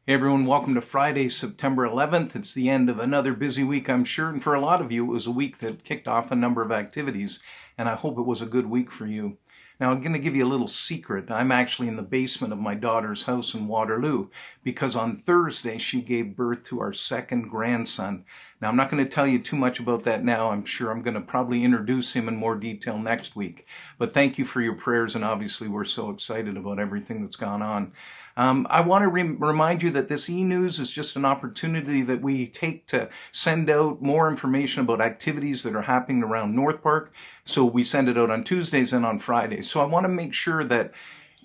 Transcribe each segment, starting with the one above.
Hey everyone, welcome to Friday, September 11th. It's the end of another busy week, I'm sure, and for a lot of you, it was a week that kicked off a number of activities, and I hope it was a good week for you. Now, I'm going to give you a little secret. I'm actually in the basement of my daughter's house in Waterloo because on Thursday she gave birth to our second grandson. Now, I'm not going to tell you too much about that now. I'm sure I'm going to probably introduce him in more detail next week. But thank you for your prayers, and obviously we're so excited about everything that's gone on. I want to remind you that this e-news is just an opportunity that we take to send out more information about activities that are happening around North Park. So we send it out on Tuesdays and on Fridays. So I want to make sure that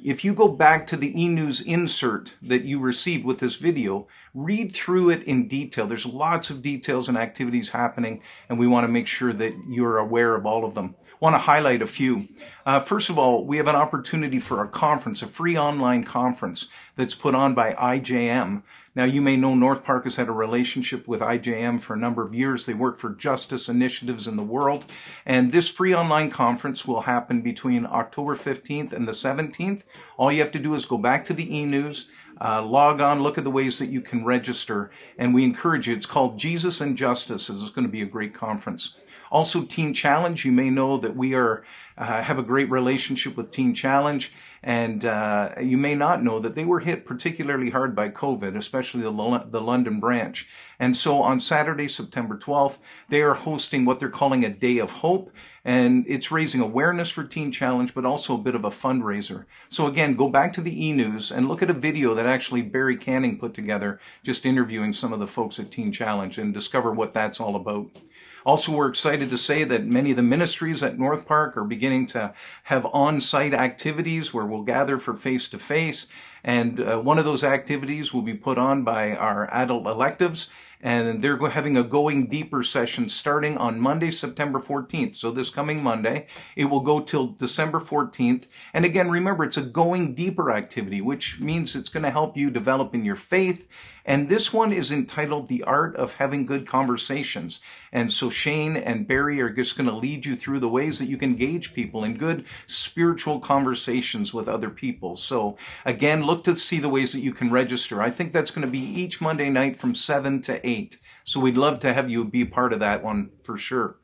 if you go back to the e-news insert that you received with this video, read through it in detail. There's lots of details and activities happening, and we want to make sure that you're aware of all of them. I want to highlight a few. First of all, we have an opportunity for a conference, a free online conference that's put on by IJM. Now, you may know North Park has had a relationship with IJM for a number of years. They work for justice initiatives in the world. And this free online conference will happen between October 15th and the 17th. All you have to do is go back to the e-news, log on, look at the ways that you can register, and we encourage you. It's called Jesus and Justice. This is going to be a great conference. Also, Teen Challenge. You may know that we have a great relationship with Teen Challenge, and you may not know that they were hit particularly hard by COVID, especially the London branch. And so on Saturday, September 12th, they are hosting what they're calling a Day of Hope, and it's raising awareness for Teen Challenge, but also a bit of a fundraiser. So again, go back to the e-news and look at a video that actually Barry Canning put together, just interviewing some of the folks at Teen Challenge, and discover what that's all about. Also, we're excited to say that many of the ministries at North Park are beginning to have on-site activities where we'll gather for face-to-face. And one of those activities will be put on by our adult electives. And they're having a Going Deeper session starting on Monday, September 14th. So this coming Monday, it will go till December 14th. And again, remember, it's a Going Deeper activity, which means it's going to help you develop in your faith. And this one is entitled The Art of Having Good Conversations. And so Shane and Barry are just going to lead you through the ways that you can engage people in good spiritual conversations with other people. So again, look to see the ways that you can register. I think that's going to be each Monday night from 7 to 8. So we'd love to have you be part of that one for sure.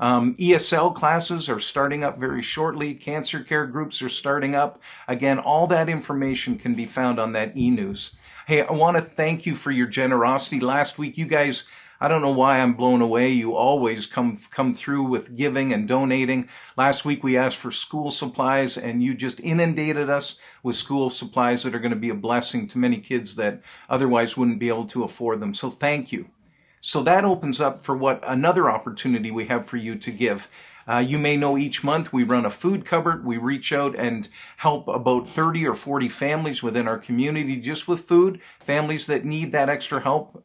ESL classes are starting up very shortly. Cancer care groups are starting up. Again, all that information can be found on that e-news. Hey, I want to thank you for your generosity. Last week, you guys, I don't know why I'm blown away. You always come through with giving and donating. Last week, we asked for school supplies, and you just inundated us with school supplies that are going to be a blessing to many kids that otherwise wouldn't be able to afford them. So thank you. So that opens up for what another opportunity we have for you to give. You may know each month we run a food cupboard. We reach out and help about 30 or 40 families within our community just with food, families that need that extra help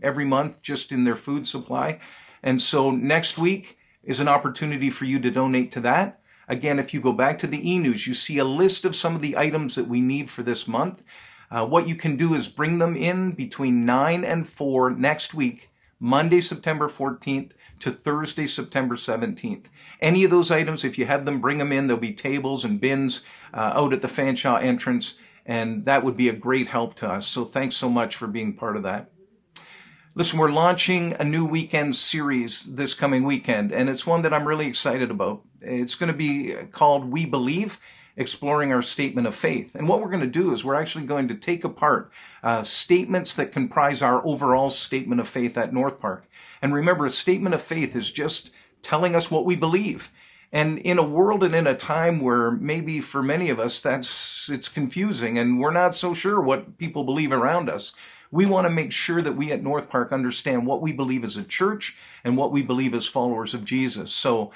every month just in their food supply. And so next week is an opportunity for you to donate to that. Again, if you go back to the e-news, you see a list of some of the items that we need for this month. What you can do is bring them in between 9 and 4 next week, Monday, September 14th to Thursday, September 17th. Any of those items, if you have them, bring them in. There'll be tables and bins out at the Fanshawe entrance, and that would be a great help to us. So thanks so much for being part of that. Listen, we're launching a new weekend series this coming weekend, and it's one that I'm really excited about. It's going to be called We Believe, exploring our statement of faith. And what we're going to do is we're actually going to take apart statements that comprise our overall statement of faith at North Park. And remember, a statement of faith is just telling us what we believe. And in a world and in a time where maybe for many of us it's confusing and we're not so sure what people believe around us, we want to make sure that we at North Park understand what we believe as a church and what we believe as followers of Jesus. So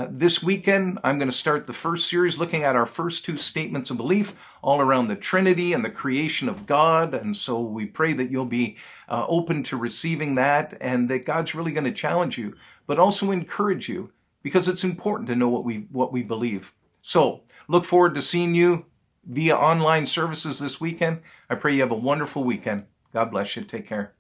this weekend, I'm going to start the first series looking at our first two statements of belief all around the Trinity and the creation of God. And so we pray that you'll be open to receiving that and that God's really going to challenge you, but also encourage you because it's important to know what we believe. So look forward to seeing you via online services this weekend. I pray you have a wonderful weekend. God bless you. Take care.